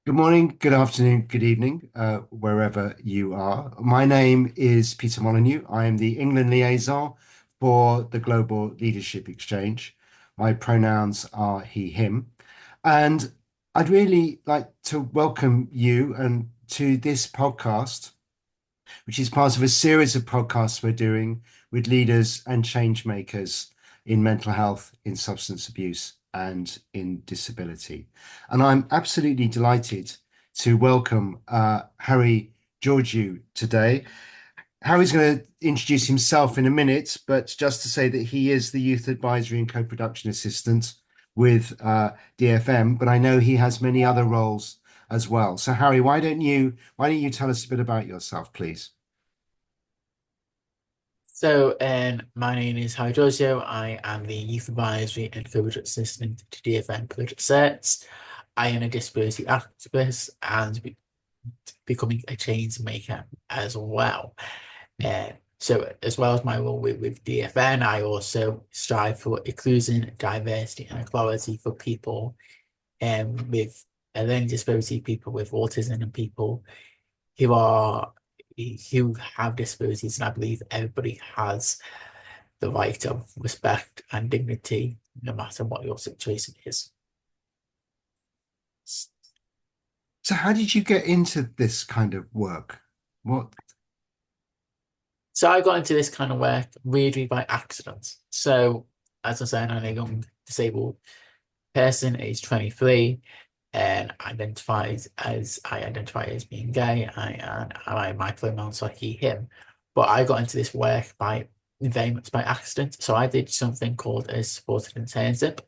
Good morning, good afternoon, good evening, wherever you are. My name is Peter Molyneux. I am the England liaison for the Global Leadership Exchange. My pronouns are he, him. And I'd really like to welcome you and to this podcast, which is part of a series of podcasts we're doing with leaders and change makers in mental health, in substance abuse, and in disability. And I'm absolutely delighted to welcome Harry Georgiou today. Harry's going to introduce himself in a minute, but just to say that he is the Youth Advisory and Co-Production Assistant with DFM, but I know he has many other roles as well. So Harry, why don't you tell us a bit about yourself, please? My name is Georgiou. I am the Youth Advisory and Co-Product Assistant to DFN Project Sets. I am a disability activist and becoming a change maker as well. As well as my role with DFN, I also strive for inclusion, diversity, and equality for people with a learning disability, people with autism, and people who are who have disabilities. And I believe everybody has the right of respect and dignity, no matter what your situation is. So how did you get into this kind of work? What? So I got into this kind of work really by accident. As I said, I'm a young disabled person, age 23, and I identify as being gay. My pronouns are he, him. But I got into this work by very much by accident. So I did something called a supported internship,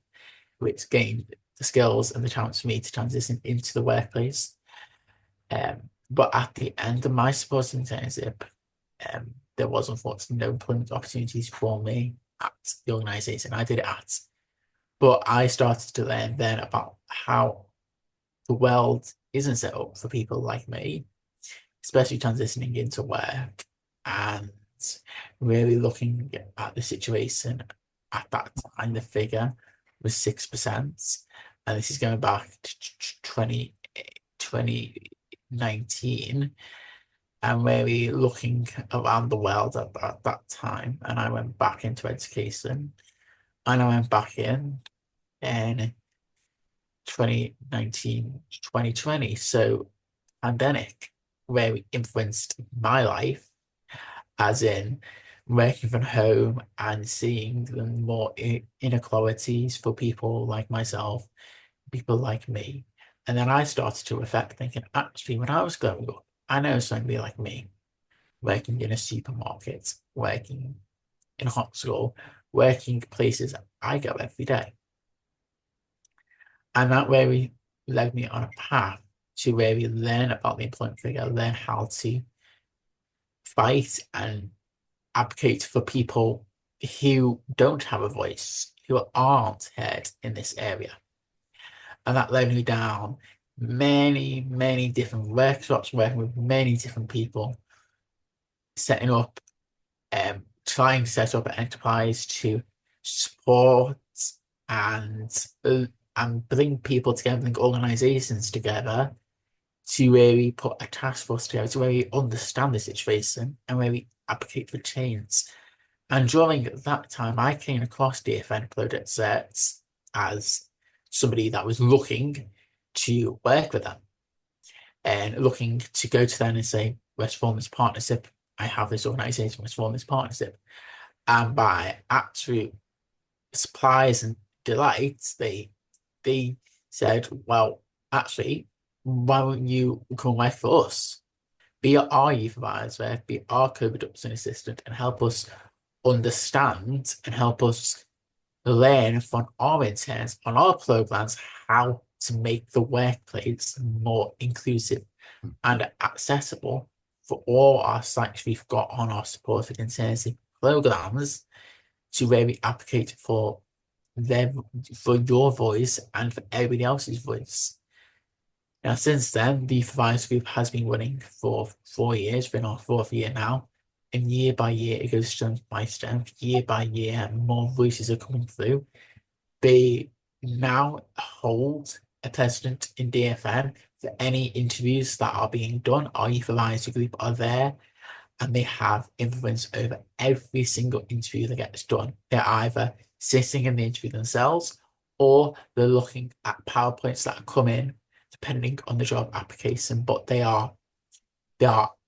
which gained the skills and the chance for me to transition into the workplace. But at the end of my supported internship, there was unfortunately no employment opportunities for me at the organisation I did it at. But I started to learn then about how the world isn't set up for people like me, especially transitioning into work and really looking at the situation at that time. The figure was 6%. And this is going back to 2019 and really looking around the world at that time. And I went back into education and I went back in 2019 to 2020. So pandemic really influenced my life, as in working from home and seeing the more inequalities for people like myself, people like me. And then I started to reflect, thinking, actually, when I was growing up, I know somebody like me, working in a supermarket, working in a hospital, working places I go every day. And that really led me on a path to really learn about the employment figure, learn how to fight and advocate for people who don't have a voice, who aren't heard in this area. And that led me down many different workshops, working with many different people, setting up, trying to set up an enterprise to support and and bring people together, bring organizations together to really put a task force together to really understand the situation and really advocate for change. And during that time, I came across DFN Project Sets as somebody that was looking to work with them and looking to go to them and say, let's form this partnership. I have this organization, let's form this partnership. And by absolute surprise and delight, they said, well, actually, why won't you come work for us? Be our youth advisor, be our co-production assistant, and help us understand and help us learn from our interns on our programs how to make the workplace more inclusive and accessible for all our sites we've got on our supported internship programs to really advocate for them, for your voice and for everybody else's voice. Now, since then, the Fires Group has been running for 4 years. We're in our fourth year now. And year by year, it goes strength by strength. Year by year, more voices are coming through. They now hold a president in DFN any interviews that are being done, our youth advisory group are there and they have influence over every single interview that gets done. They're either sitting in the interview themselves or they're looking at PowerPoints that come in depending on the job application, but they are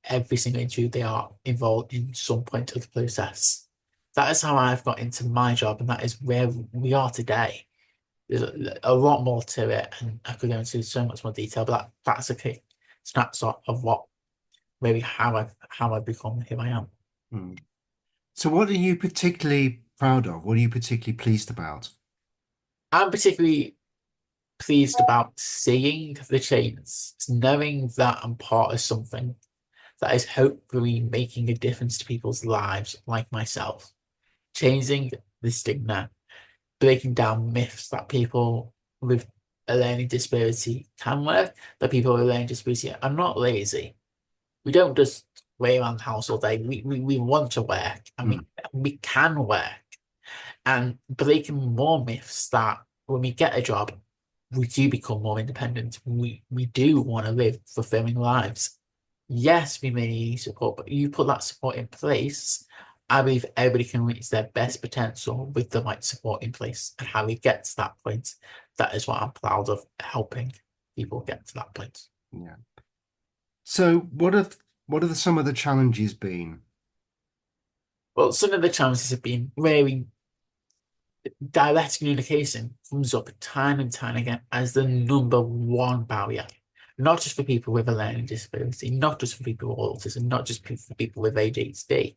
every single interview, they are involved in some point of the process. That is how I've got into my job, and that is where we are today. There's a lot more to it, and I could go into so much more detail, but that's a quick snapshot of what maybe how I've become who I am. Mm. So what are you particularly proud of? What are you particularly pleased about? I'm particularly pleased about seeing the change, knowing that I'm part of something that is hopefully making a difference to people's lives, like myself, changing the stigma, breaking down myths that people with a learning disability can work, that people with a learning disability are not lazy. We don't just lay around the house all day. We want to work and Mm. we can work. And breaking more myths that when we get a job, we do become more independent. We do want to live fulfilling lives. Yes, we may need support, but you put that support in place. I believe everybody can reach their best potential with the right support in place. And how we get to that point, that is what I'm proud of, helping people get to that point. Yeah. So what are some of the challenges been? Well, some of the challenges have been really direct communication comes up time and time again as the number one barrier, not just for people with a learning disability, not just for people with autism, not just for people with ADHD,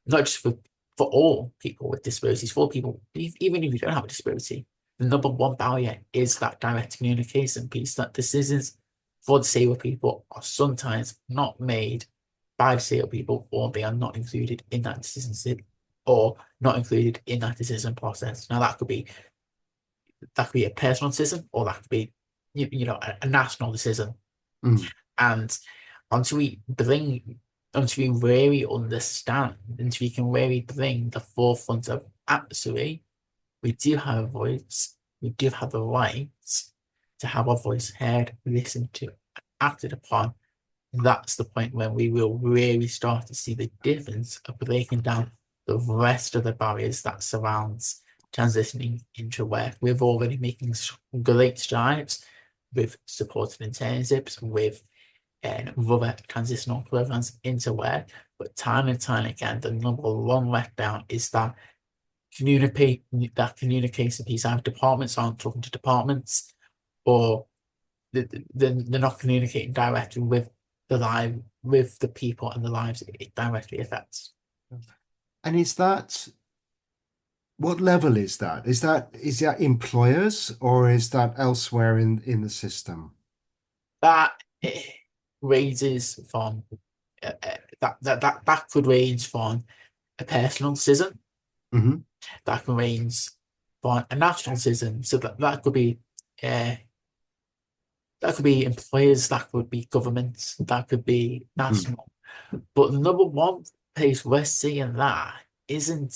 not just for all people with disabilities, for people, even if you don't have a disability, the number one barrier is that direct communication piece, that decisions for disabled people are sometimes not made by disabled people, or they are not included in that decision, or not included in that decision process. Now that could be a personal decision, or that could be a national decision. Mm. And until we bring, until we really understand, until we can really bring the forefront of actually, we do have a voice, we do have the right to have our voice heard, listened to, acted upon. That's the point when we will really start to see the difference of breaking down the rest of the barriers that surrounds transitioning into work. We're already making great strides with supported internships, with other transitional programs into work. But time and time again, the number one letdown is that communication piece. Our departments aren't talking to departments, or they're not communicating directly with the people and the lives it directly affects. And is that what level is that? Is that employers or is that elsewhere in the system? That ranges from that could range from a personal decision, Hmm. that can range from a national decision. So uh, that could be employers, that could be governments, that could be Mm. national. But the number one place we're seeing that isn't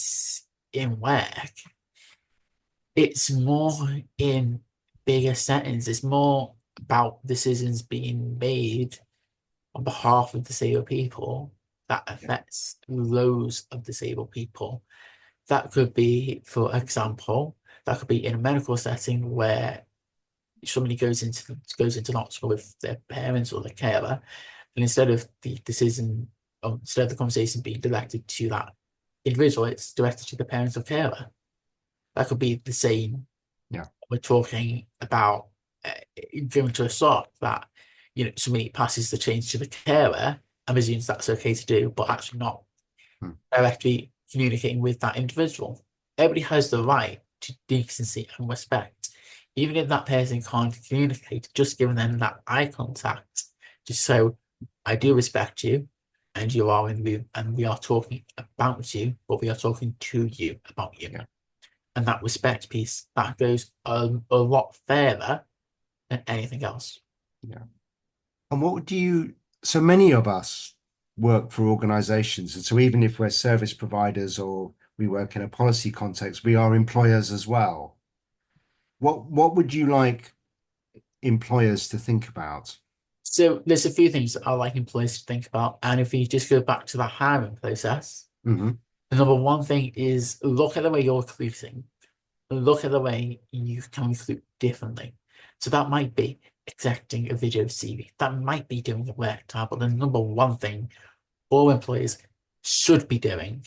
in work. It's more in bigger settings. It's more about decisions being made on behalf of disabled people that Yeah. affects loads of disabled people. That could be, for example, that could be in a medical setting where somebody goes into the hospital with their parents or their carer, and instead of the conversation being directed to that individual, it's directed to the parents or carer. That could be the same. Yeah. We're talking about uh, going to a shop that somebody passes the change to the carer and presumes that's okay to do, but actually not Mm. directly communicating with that individual. Everybody has the right to decency and respect. Even if that person can't communicate, just giving them that eye contact, just so I do respect you, and you are in the room, and we are talking about you, but we are talking to you about you. Yeah. And that respect piece that goes a lot further than anything else. Yeah. And what do you, so many of us work for organizations. And so even if we're service providers or we work in a policy context, we are employers as well. What would you like? employers to think about? So there's a few things that I like employers to think about. And if you just go back to the hiring process, Hmm. the number one thing is look at the way you're recruiting. Look at the way you can recruit differently. So that might be accepting a video CV. That might be doing a work tab. But the number one thing all employers should be doing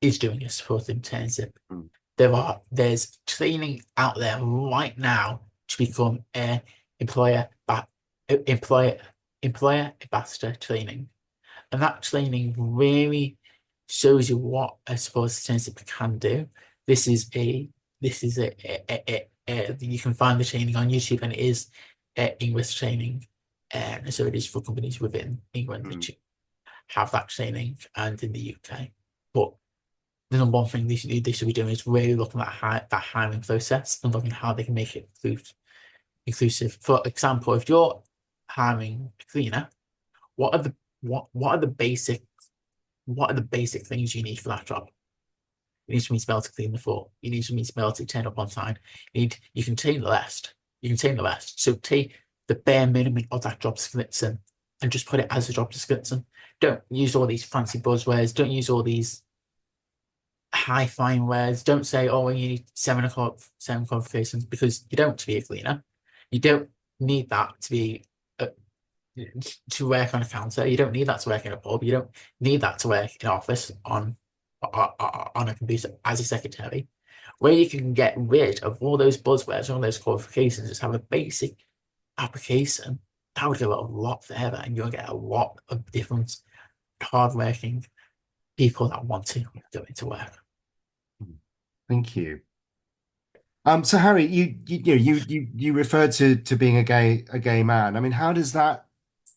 is doing a support internship. There's training out there right now to become a employer ba- employer employer ambassador training, and that training really shows you what a support internship can do. This is a this is a you can find the training on YouTube, and it is English training, and so it is for companies within England Mm. that have that training and in the UK. But the number one thing they should be doing is really looking at that hiring process and looking at how they can make it inclusive. For example, if you're hiring a cleaner, what are the what are the basic things you need for that job? You need somebody to be able to clean the floor. You need somebody to be able to turn up on time. You can train the rest. You can train the rest. So take the bare minimum of that job description and just put it as a job description. Don't use all these fancy buzzwords. Don't use all these high flying words. Don't say, oh, you need 7 o'clock, 7 qualifications, because you don't to be a cleaner. You don't need that uh, to work on a counter. You don't need that to work in a pub. You don't need that to work in an office on a computer as a secretary. Where you can get rid of all those buzzwords, all those qualifications, just have a basic application. That would go a lot further, and you'll get a lot of different hardworking people that want to go into work. Thank you. So Harry, you referred to being a gay man. I mean, how does that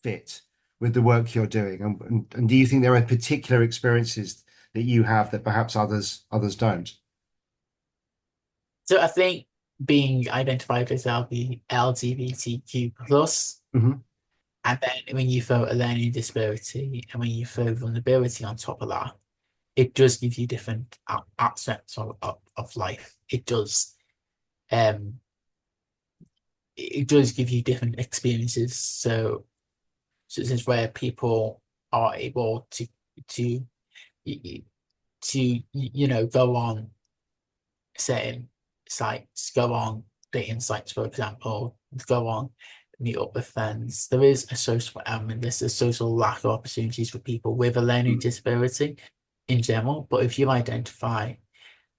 fit with the work you're doing? And do you think there are particular experiences that you have that perhaps others don't? So I think being identified as LGBTQ plus, Hmm. and then when you throw a learning disability and when you throw vulnerability on top of that, it does give you different aspects of life. Um, it does give you different experiences. So this is where people are able to go on certain sites, go on dating sites, for example, go on meet up with friends. There is a social element, there's a social lack of opportunities for people with a learning disability in general. But if you identify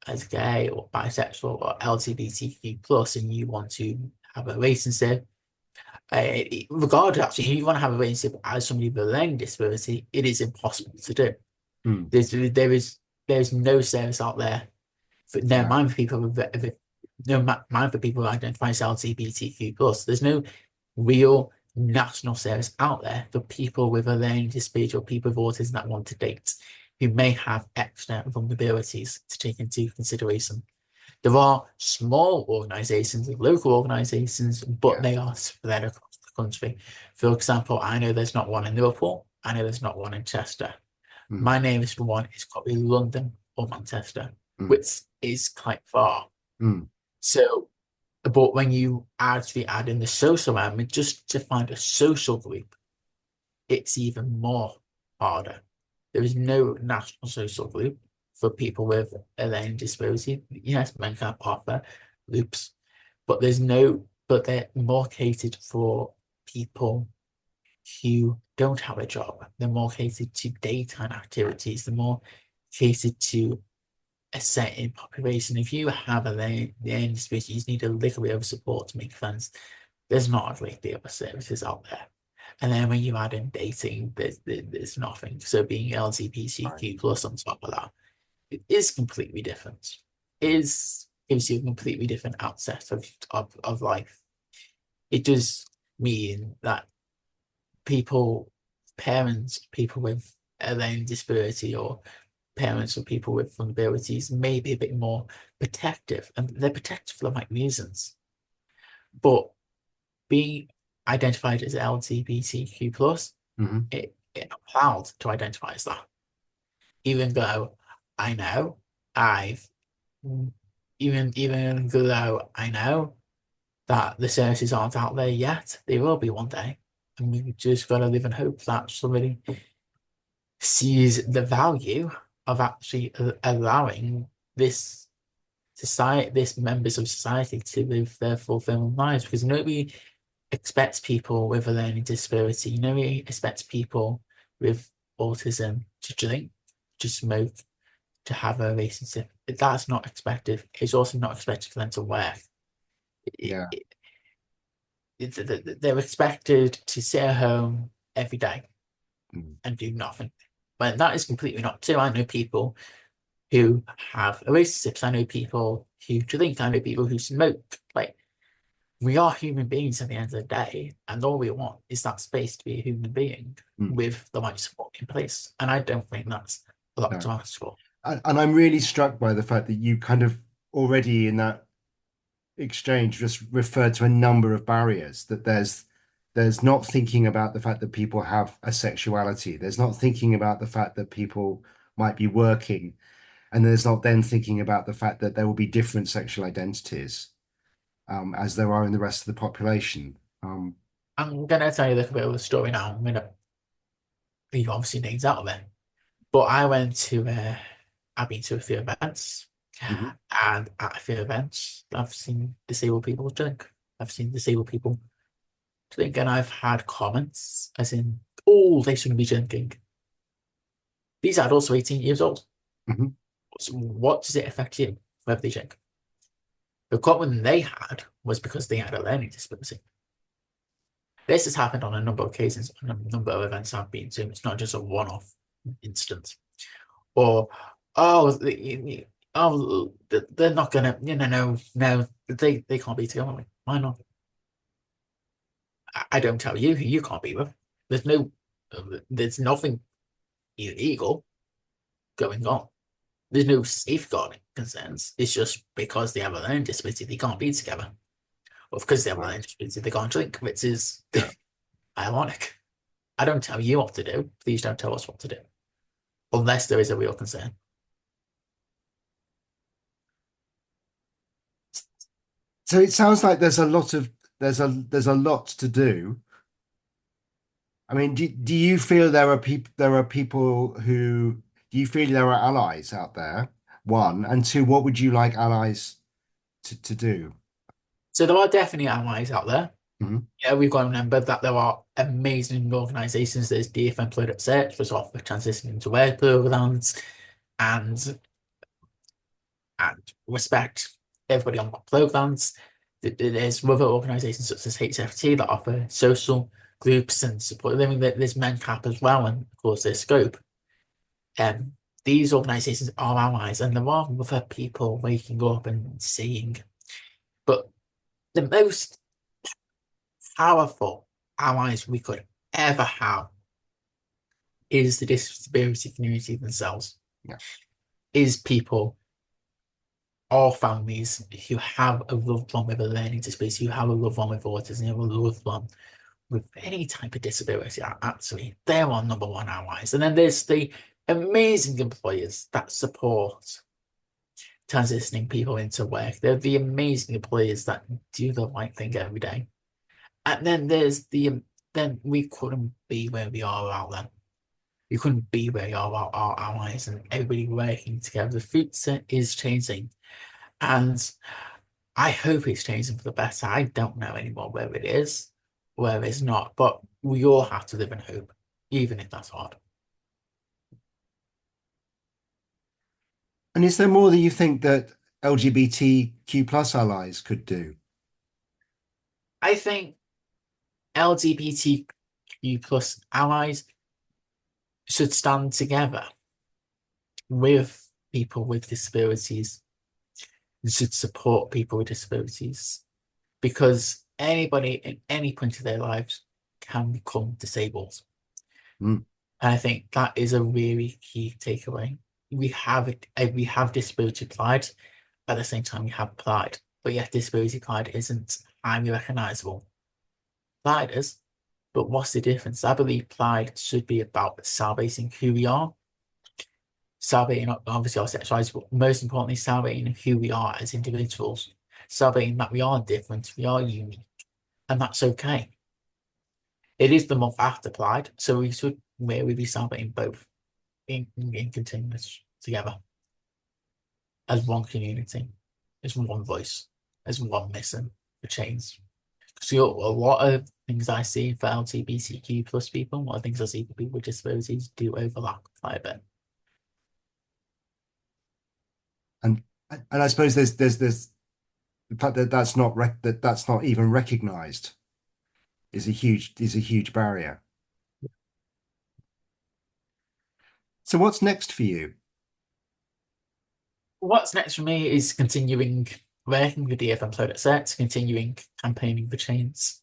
as gay or bisexual or LGBTQ plus and you want to have a relationship, regardless, actually, if you want to have a relationship as somebody with a learning disability, it is impossible to do. Mm. There's no service out there for no Yeah. mind for people with no mind for people who identify as LGBTQ plus. There's no real national service out there for people with a learning disability or people with autism that want to date who may have extra vulnerabilities to take into consideration. There are small organisations, local organisations, but Yeah. they are spread across the country. For example, I know there's not one in Liverpool. I know there's not one in Chester. Mm. My nearest one is probably London or Manchester, Mm. which is quite far. Mm. So, but when you actually add in the social element, just to find a social group, it's even more harder. There is no national social group for people with a learning disability. Yes, men can offer loops, but they're more catered for people who don't have a job. They're more catered to daytime activities. They're more catered to a certain population. If you have a learning disability, you just need a little bit of support to make friends. There's not a great deal of services out there. And then when you add in dating, there's nothing. So being Right. LGBTQ plus on top of that, it is completely different. It is gives you a completely different outset of life. It does mean that people, parents, people with a learning disability or parents or people with vulnerabilities may be a bit more protective, and they're protective for the right reasons. But being identified as LGBTQ plus, Hmm. I'm proud to identify as that, even though I know I've even though I know that the services aren't out there yet. They will be one day. And we just got to live in hope that somebody sees the value of actually allowing this society, this members of society to live their fulfilling lives, because nobody expects people with a learning disability, nobody expects people with autism to drink, to smoke, to have a relationship. That's not expected. It's also not expected for them to work. Yeah. They're expected to sit at home every day Mm. and do nothing. But that is completely not true. I know people who have relationships. I know people who drink. I know people who smoke. Like, we are human beings at the end of the day, and all we want is that space to be a human being Mm. with the right support in place. And I don't think that's a lot No. to ask for. And I'm really struck by the fact that you kind of already in that exchange just referred to a number of barriers that there's not thinking about the fact that people have a sexuality. There's not thinking about the fact that people might be working. And there's not then thinking about the fact that there will be different sexual identities as there are in the rest of the population. I'm gonna tell you a little bit of a story now. I'm gonna leave obviously names out of it, but I've been to a few events, Mhm, and at a few events, I've seen disabled people drink. I've seen disabled people drink, and I've had comments as in, "Oh, they shouldn't be drinking." These adults are 18 years old. mhm, So what does it affect you whether they drink? The comment they had was because they had a learning disability. This has happened on a number of occasions, on a number of events I've been to. It's not just a one-off instance. Or, oh, oh, they're not gonna, no, they can't be together. Why not? I don't tell you who you can't be with. There's no, there's nothing illegal going on. There's no safeguarding concerns. It's just because they have a learning disability, they can't be together. Or because they have a right. learning disability, they can't drink, which is Yeah. ironic. I don't tell you what to do. Please don't tell us what to do, unless there is a real concern. So it sounds like there's a lot to do. I mean, do you feel there are people who do you feel there are allies out there? One, and two, what would you like allies to do? So there are definitely allies out there. Mhm, Yeah, we've got to remember that there are amazing organisations. There's DF Employed Search, which offer transitioning to work programs and respect everybody on what programs. There's other organisations such as HFT that offer social groups and support. I mean, there's MenCap as well, and of course there's Scope. Um, these organisations are allies, and there are other people waking up and seeing. But the most powerful allies we could ever have is the disability community themselves, yeah. is people or families who have a loved one with a learning disability, who have a loved one with autism, who have a loved one with any type of disability. Actually, they're our number one allies. And then there's the amazing employers that support transitioning people into work. They're the amazing employers that do the right thing every day. And then then we couldn't be where we are without them. We couldn't be where we are without our allies and everybody working together. The future is changing, and I hope it's changing for the better. I don't know anymore where it is, where it's not, but we all have to live in hope, even if that's hard. And is there more that you think that LGBTQ plus allies could do? I think LGBTQ plus allies should stand together with people with disabilities and should support people with disabilities, because anybody at any point of their lives can become disabled. Mm, And I think that is a really key takeaway. We have disability pride, at the same time we have pride, but yet disability pride isn't highly recognizable. Pride is, but what's the difference? I believe pride should be about celebrating who we are, celebrating obviously our sexuality, but most importantly, celebrating who we are as individuals, celebrating that we are different, we are unique, and that's okay. It is the month after Pride, so we should maybe be celebrating both in continuous together as one community, as one voice, as one mission for change. So a lot of things I see for LGBTQ plus people, a lot of things I see for people with disabilities do overlap quite a bit. And I suppose there's the fact that that's not even recognized is a huge barrier. So what's next for you? What's next for me is continuing working with the FM Product Sets, continuing campaigning for change,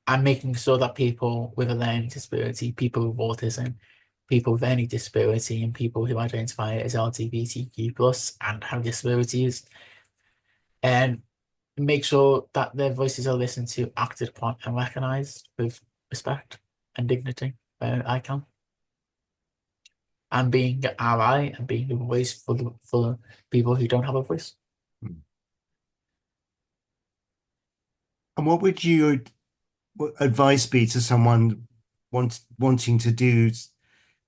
and making sure that people with a learning disability, people with autism, people with any disability, and people who identify as LGBTQ plus and have disabilities, and make sure that their voices are listened to, acted upon, and recognized with respect and dignity where I can. And being an ally and being a voice for people who don't have a voice. And what would your advice be to someone wanting to do,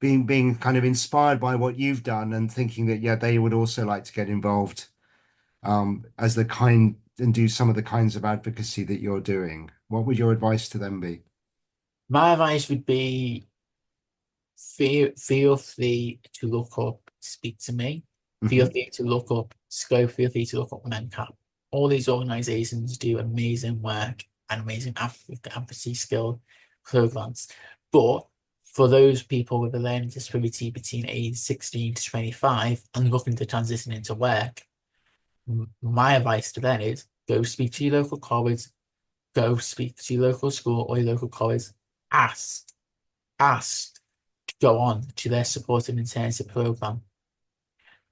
being kind of inspired by what you've done and thinking that, yeah, they would also like to get involved as the kind and do some of the kinds of advocacy that you're doing? What would your advice to them be? My advice would be feel free to look up, speak to me. Feel Hmm. free to look up Scope, feel free to look up MenCap. All these organizations do amazing work and amazing advocacy skill programs. But for those people with a learning disability between age 16 to 25 and looking to transition into work, my advice to them is go speak to your local college, go speak to your local school or your local college, ask, ask to go on to their support and intensive program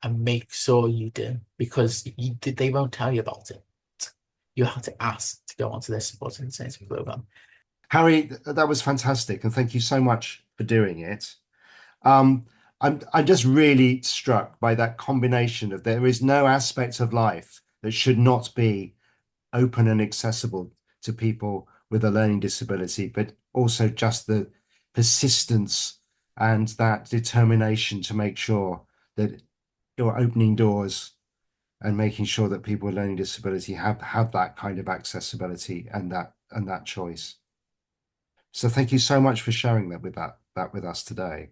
and make sure you do because they won't tell you about it. You have to ask to go onto their support and intensive program. Harry, that was fantastic, and thank you so much for doing it. Um, I'm just really struck by that combination of there is no aspect of life that should not be open and accessible to people with a learning disability, but also just the persistence and that determination to make sure that you're opening doors and making sure that people with learning disability have that kind of accessibility and that choice. So thank you so much for sharing that with us today.